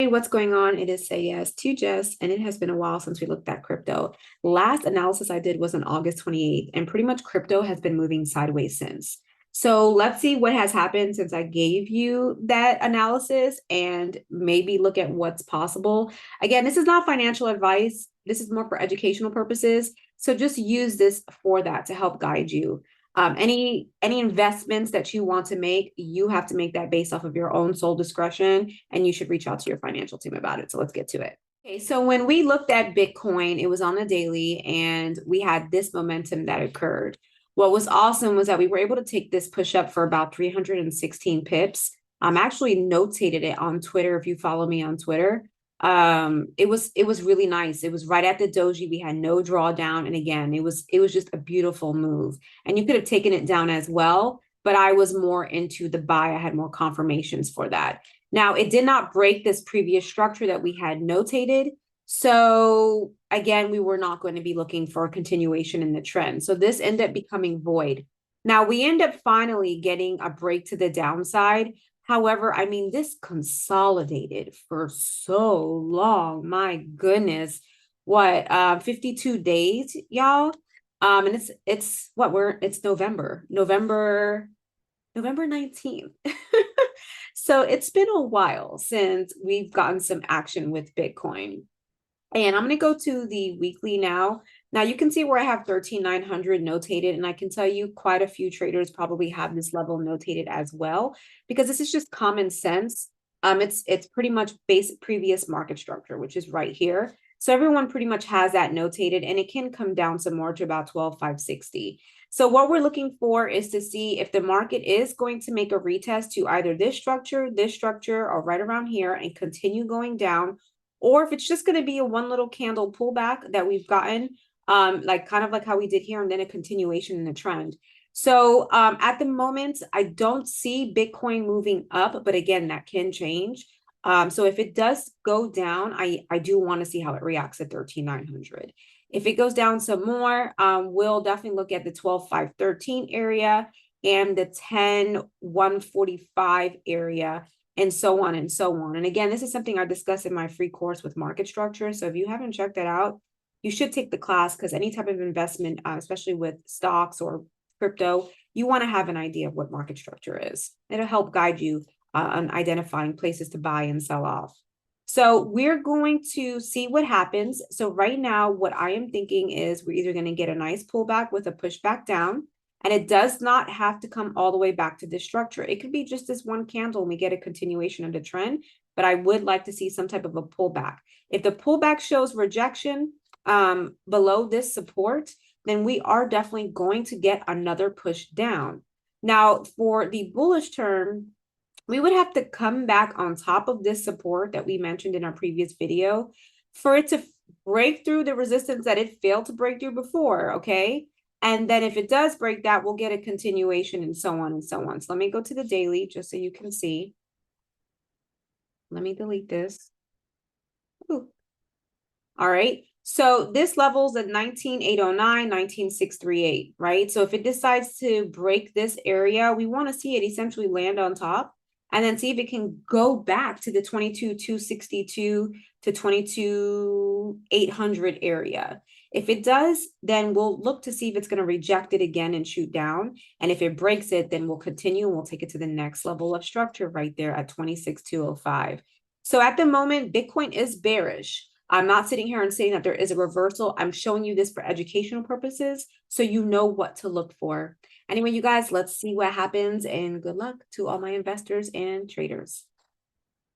Hey, what's going on? It is Say Yes to Jess, and it has been a while since we looked at crypto. Last analysis I did was on August 28th, and pretty much crypto has been moving sideways since. So let's see what has happened since I gave you that analysis and maybe look at what's possible. Again, this is not financial advice. This is more for educational purposes. So just use this for that to help guide you. Any investments that you want to make, you have to make that based off of your own sole discretion, and you should reach out to your financial team about it. So let's get to it. Okay, so when we looked at Bitcoin, it was on the daily, and we had this momentum that occurred. What was awesome was that we were able to take this push up for about 316 pips. I'm actually notated it on Twitter if you follow me on Twitter. It was really nice. It was right at the doji. We had no drawdown, and again, it was just a beautiful move. And you could have taken it down as well, but I was more into the buy. I had more confirmations for that. Now, it did not break this previous structure that we had notated. So again, we were not going to be looking for a continuation in the trend. So this ended up becoming void. Now we end up finally getting a break to the downside. However, I mean, this consolidated for so long. My goodness. What, 52 days, y'all? And it's what we're it's November 19th. So it's been a while since we've gotten some action with Bitcoin. And I'm going to go to the weekly now. Now you can see where I have 13,900 notated, and I can tell you quite a few traders probably have this level notated as well, because this is just common sense. It's pretty much basic previous market structure, which is right here. So everyone pretty much has that notated, and it can come down some more to about 12,560. So what we're looking for is to see if the market is going to make a retest to either this structure, or right around here and continue going down, or if it's just going to be a one little candle pullback that we've gotten, like kind of like how we did here, and then a continuation in the trend. So at the moment, I don't see Bitcoin moving up, but again, that can change. So if it does go down, I do want to see how it reacts at 13,900. If it goes down some more, we'll definitely look at the 12,513 area and the 10,145 area, and so on and so on. And again, this is something I discuss in my free course with market structure. So if you haven't checked that out, you should take the class, because any type of investment, especially with stocks or crypto, you want to have an idea of what market structure is. It'll help guide you on identifying places to buy and sell off. So we're going to see what happens. So right now, what I am thinking is we're either going to get a nice pullback with a pushback down, and it does not have to come all the way back to this structure. It could be just this one candle and we get a continuation of the trend, but I would like to see some type of a pullback. If the pullback shows rejection below this support, then we are definitely going to get another push down. Now, for the bullish term, we would have to come back on top of this support that we mentioned in our previous video for it to break through the resistance that it failed to break through before, okay? And then if it does break that, we'll get a continuation and so on and so on. So let me go to the daily just so you can see. Let me delete this. Ooh. All right. So this level's at 19,809, 19,638, right? So if it decides to break this area, we want to see it essentially land on top and then see if it can go back to the 22,262 to 22,800 area. If it does, then we'll look to see if it's going to reject it again and shoot down. And if it breaks it, then we'll continue and we'll take it to the next level of structure right there at 26,205. So at the moment, Bitcoin is bearish. I'm not sitting here and saying that there is a reversal. I'm showing you this for educational purposes so you know what to look for. Anyway, you guys, let's see what happens, and good luck to all my investors and traders.